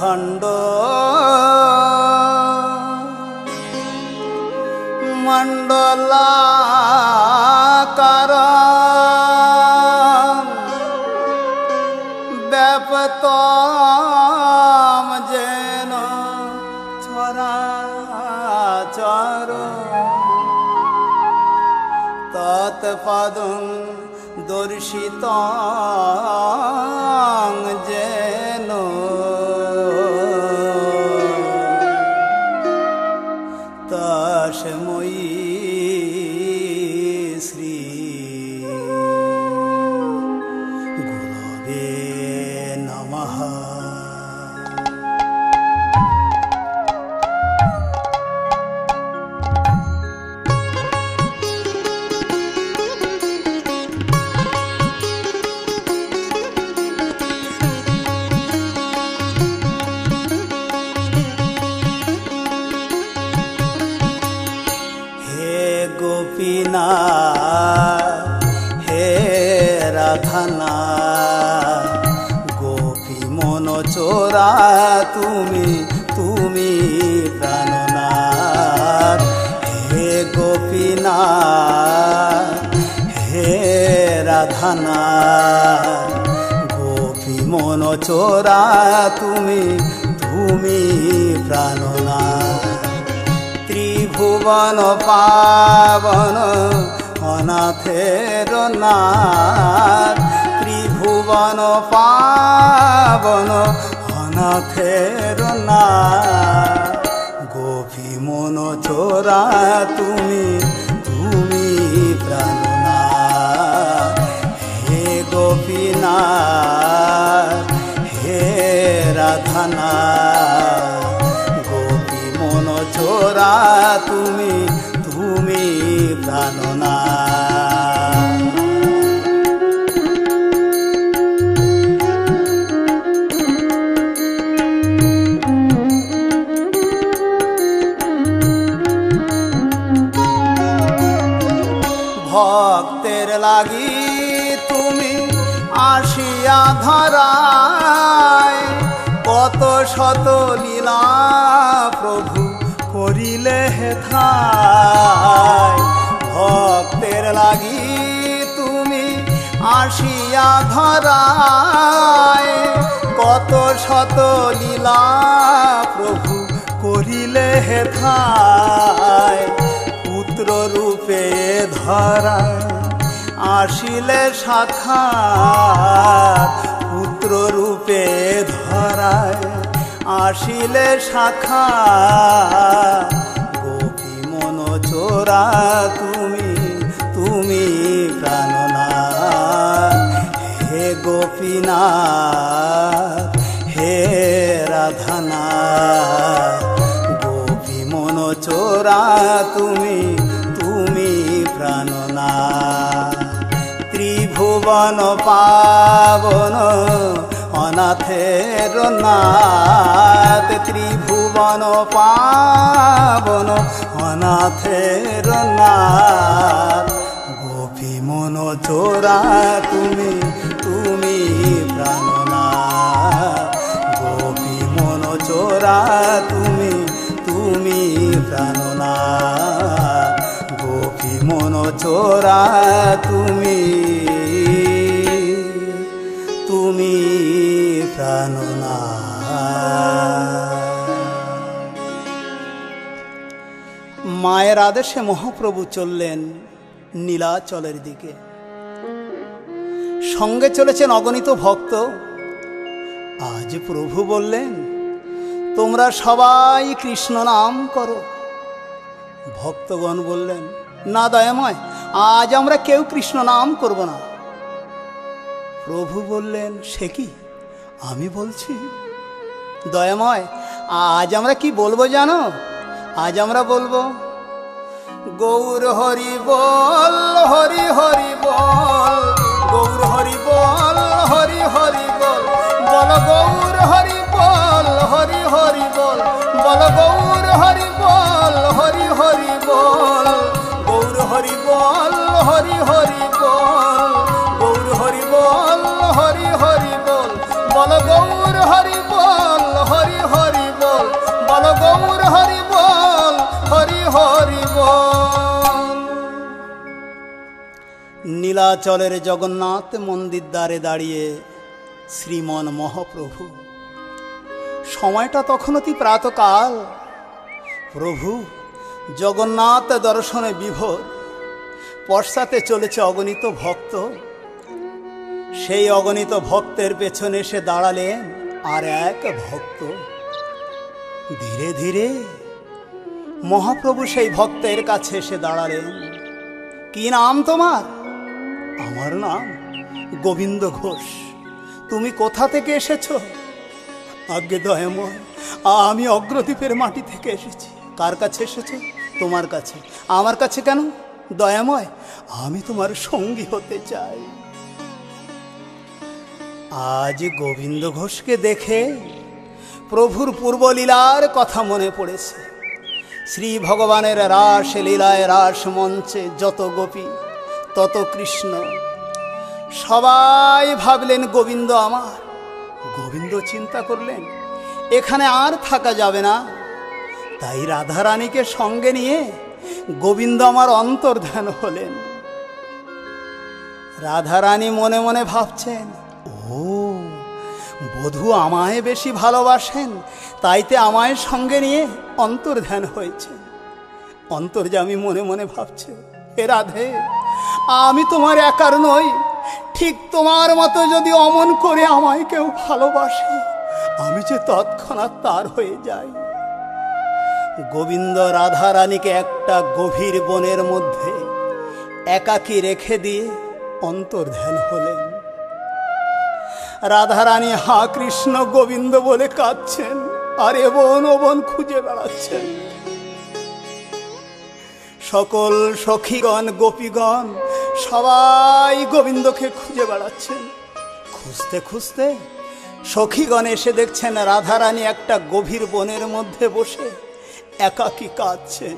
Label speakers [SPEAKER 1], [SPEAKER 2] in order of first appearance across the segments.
[SPEAKER 1] অখণ্ড মণ্ডলাকার ব্যাপতম যেন চরাচর তৎপদং দর্শিতং যেন তস্मै শ্রী গুরবে নমঃ। গোপীনাথ হে রাধানাথ গোপী মন চোরা তুমি তুমি প্রাণনাথ হে গোপীনাথ হে রাধানাথ গোপী মন চোরা তুমি তুমি প্রাণনাথ ত্রিভুবন পাবন অনাথের নাথ ত্রিভুবন পাবন অনাথের নাথ গোপী মন চোরা তুমি তুমি প্রাণনাথ হে গোপীনাথ হে রাধানাথ চোরা তুমি তুমি প্রাণনাথ ভক্তের লাগি তুমি আসিয়া ধরায় কত শত লীলা প্রভু করিলে হেথায় ভক্তের লাগি তুমি আসিয়া ধরায় কত শত লীলা প্রভু করিলে হেথায় পুত্র রূপে ধরায় আসিলে সাক্ষাৎ পুত্র রূপে ধরায় আসিলে শাখা গোপী মন চোরা তুমি তুমি প্রাণনাথ হে গোপীনাথ হে রাধানাথ গোপী মন চোরা তুমি তুমি প্রাণনাথ ত্রিভুবন পাবন অনাথের নাথ ত্রিভুবন পাবন অনাথের নাথ গোপী মন চোরা তুমি তুমি প্রাণনাথ গোপী মন চোরা তুমি তুমি প্রাণনাথ গোপী মন চোরা তুমি তুমি মায়ের আদেশে মহাপ্রভু চললেন নীলাচলের দিকে সঙ্গে চলেছেন অগণিত ভক্ত আজ প্রভু বললেন তোমরা সবাই কৃষ্ণ নাম করো ভক্তগণ বললেন না দয়াময় আজ আমরা কেউ কৃষ্ণ নাম করব না প্রভু বললেন সে কি আমি বলছি দয়াময় আজ আমরা কি বলবো জানো আজ আমরা বলবো গৌর হরি বল হরি হরি বল গৌর হরি বল হরি হরি বল বল গৌর হরি বল হরি হরি বল বল গৌর হরি বল হরি হরি বল গৌর হরি বল হরি হরি বল গৌর হরি বল হরি হরি বল বল গৌর হরি বল হরি নীলাচলের জগন্নাথ মন্দির দ্বারে দাঁড়িয়ে শ্রীমন মহাপ্রভু। সময়টা তখন অতি প্রাতকাল। প্রভু জগন্নাথ দর্শনে বিভোর, পশ্চাতে চলেছে অগণিত ভক্ত। সেই অগণিত ভক্তের পেছনে এসে দাঁড়ালেন আর এক ভক্ত। ধীরে ধীরে মহাপ্রভু সেই ভক্তের কাছে এসে দাঁড়ালেন। কি নাম তোমার? আমার নাম গোবিন্দ ঘোষ। তুমি কোথা থেকে এসেছো? আজ্ঞে দয়াময়, আমি অগ্রদ্বীপের মাটি থেকে এসেছি। কার কাছে এসেছো? তোমার কাছে। আমার কাছে কেন? দয়াময়, আমি তোমার সঙ্গী হতে চাই। আজ গোবিন্দ ঘোষকে দেখে প্রভুর পূর্বলীলার কথা মনে পড়েছে। শ্রী ভগবানের রাস লীলায় রাস মঞ্চে যত গোপী তত কৃষ্ণ। সবাই ভাবলেন গোবিন্দ আমার। গোবিন্দ চিন্তা করলেন এখানে আর থাকা যাবে না, তাই রাধারানীকে সঙ্গে নিয়ে গোবিন্দ আমার অন্তর্ধান হলেন। রাধারানী মনে মনে ভাবছেন, ও বধূ আমায় বেশি ভালোবাসেন, তাইতে আমায় সঙ্গে নিয়ে অন্তর্ধান হয়েছে। অন্তর্যামী মনে মনে ভাবছে, হে রাধে, আমি তোমার একার নই। ঠিক তোমার মতো যদি অমন করে আমায় কেউ ভালোবাসে, আমি যে তৎক্ষণাৎ তার হয়ে যাই। গোবিন্দ রাধারানীকে একটা গভীর বনের মধ্যে একাকী রেখে দিয়ে অন্তর্ধান হলেন। রাধারানী হা কৃষ্ণ গোবিন্দ বলে কাঁদছেন আর এবন ওবন খুঁজে বেড়াচ্ছেন। সকল সখীগণ গোপীগণ সবাই গোবিন্দকে খুঁজে বেড়াচ্ছেন। খুঁজতে খুঁজতে সখীগণ এসে দেখছেন রাধারানী একটা গভীর বনের মধ্যে বসে একাকী কাঁদছেন।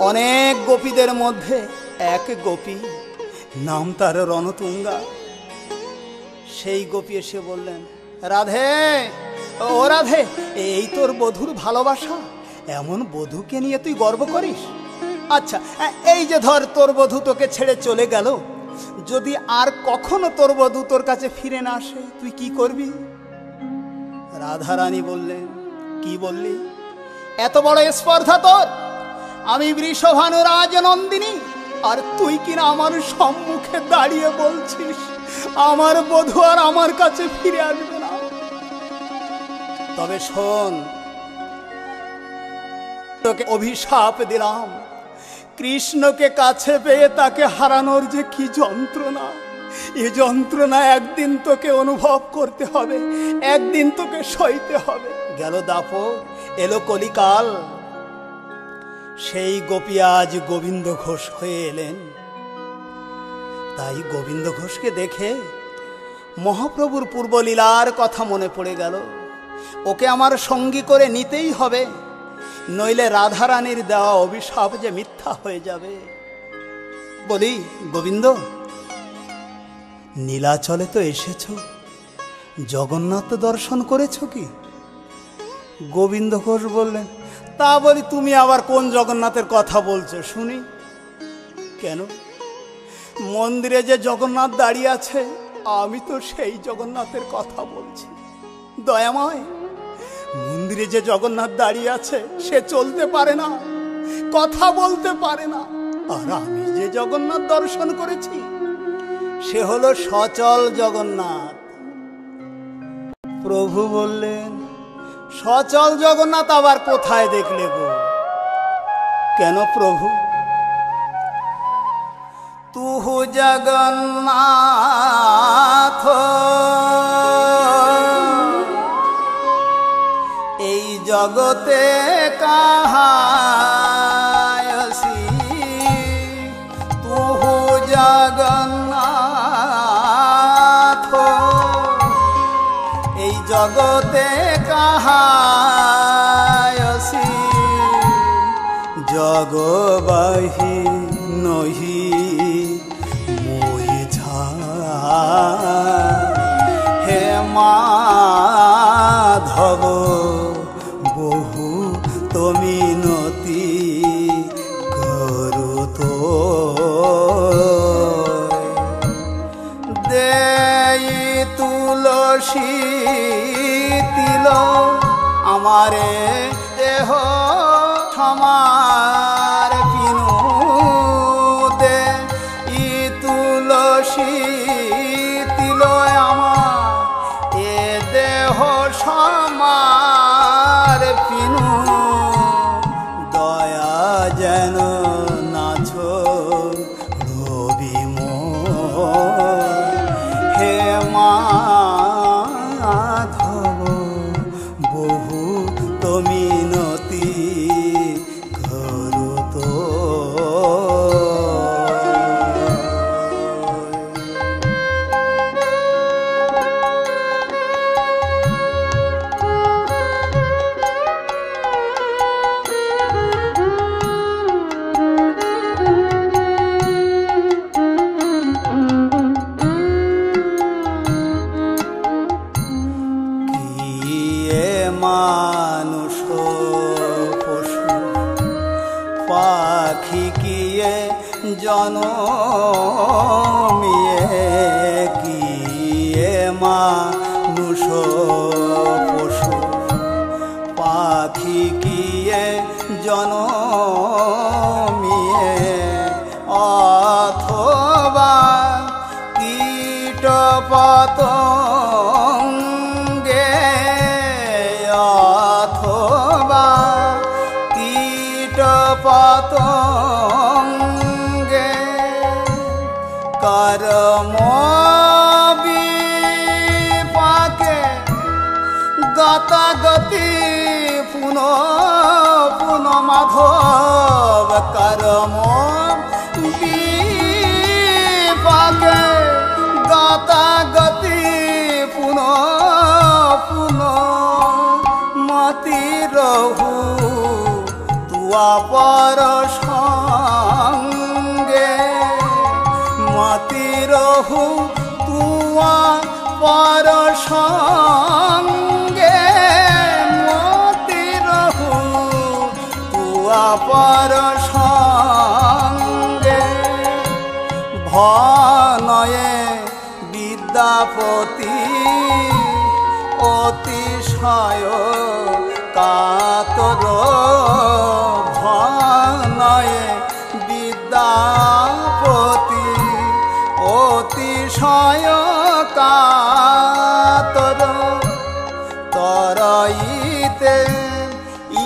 [SPEAKER 1] অনেক গোপীদের মধ্যে এক গোপী, নাম তার রণতুঙ্গা। সেই গোপী এসে বললেন, রাধে, ও রাধে, এই তোর বধূর ভালোবাসা? এমন বধূকে নিয়ে তুই গর্ব করিস? আচ্ছা, এই যে ধর তোর বধূ তোকে ছেড়ে চলে গেল, যদি আর কখনো তোর বধূ তোর কাছে ফিরে না আসে, তুই কি করবি? রাধারানী বললেন, কি বললি? এত বড় স্পর্ধা তোর? আমি বৃষভানু রাজ নন্দিনী, আর তুই কিনা আমার সম্মুখে দাঁড়িয়ে বলছিস আমার বধূ আর আমার কাছে ফিরে আসবে না। তবে শোন, তোকে অভিশাপ দিলাম, কৃষ্ণকে কাছে পেয়ে তাকে হারানোর যে কি যন্ত্রণা, এই যন্ত্রণা একদিন তোকে অনুভব করতে হবে, একদিন তোকে সইতে হবে। গেল দাপর, এলো কলিকাল। সেই গোপী আজ গোবিন্দ ঘোষ হয়ে এলেন। তাই গোবিন্দ ঘোষকে দেখে মহাপ্রভুর পূর্বলীলার কথা মনে পড়ে গেল। ওকে আমার সঙ্গী করে নিতেই হবে, নইলে রাধারানীর দেওয়া অভিশাপ যে মিথ্যা হয়ে যাবে। বলি, গোবিন্দ, নীলাচলে তো এসেছ, জগন্নাথ দর্শন করেছ কি? গোবিন্দ ঘোষ বললেন, তা বলি, তুমি আবার কোন জগন্নাথের কথা বলছো শুনি? কেন? মন্দিরে যে জগন্নাথ দাঁড়িয়ে আছে, আমি তো সেই জগন্নাথের কথা বলছি। দয়াময়, মন্দিরে যে জগন্নাথ দাঁড়িয়ে আছে সে চলতে পারে না, কথা বলতে পারে না। আর আমি যে জগন্নাথ দর্শন করেছি সে হলো সচল জগন্নাথ। প্রভু বললেন, সচল জগন্নাথ আবার কোথায় দেখলে গো? কেন প্রভু? তুহু জগন্নাথ এই জগতে কাহায়সি, তুহু জগন্নাথ এই জগতে কাহায়সি, জগবাহি নহি মই ঝা, হে মাধব বহু তুমি নতি করু তো। আমারে দেহ সমার পিনু দে ই তুলসী তিল আমার এ দেহ সমার পিনু দয়া যেন নাছো রবি হে মাধব বহু মিনতি করুত মানুষ পশু পাখি কিয়ে জনমিয়ে কিয়ে মানুষ পশু পাখি কিয়ে জনমিয়ে অথবা কীট পতঙ্গে অথবা কীট পতঙ্গে কর্ম বিপাকে গতাগতি পুন পুন মাধব কর্ম বিপাকে গতাগতি পুন পুন মতি রহু তুয়া পর সঙ্গে মতি রহু তুয়া পর সঙ্গে মতি রহু তুয়া পর সঙ্গে ভনয়ে বিদ্যাপতি অতিশয় কাতর ভনয়ে বিদ্যাপতি অতিশয় কাতর তরইতে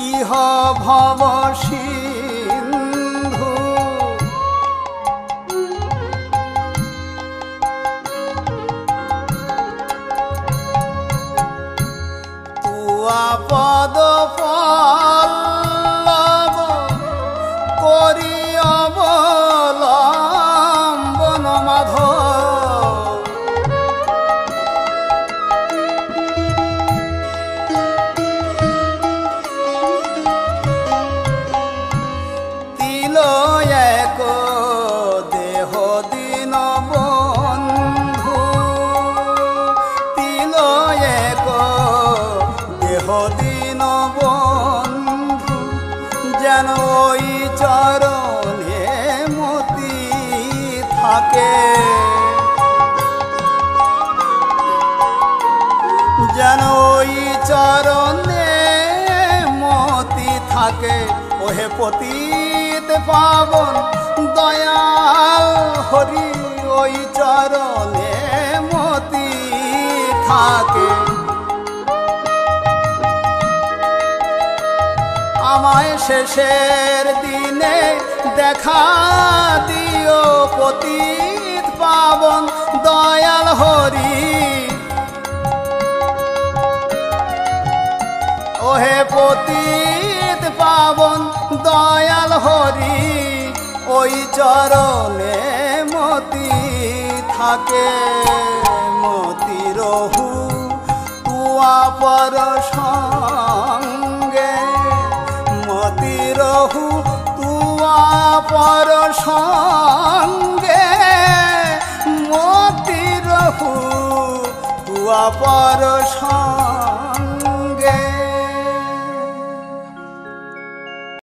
[SPEAKER 1] ইহ ভব সিন্ধু পদ পল্লব করি অবলম্বন মাধব তিল এক দেহ দিন বন্ধু তিল এক দেহ দিন বন্ধু যেন ওই চরণে মতি থাকে যেন ওই চরণে মতি থাকে ওহে পতিত পাবন দয়াল হরি ওই চরণে মতি থাকে আমায় শেষের দিনে দেখা দিও পতিত পাবন দয়াল হরি ওহে পতিত পাবন দয়াল হরি ওই চরণে মতি থাকে মতি রহু তুয়া পর সঙ্গে মতি রহু তুয়া পর সঙ্গে মতি রহু তুয়া পর সঙ্গে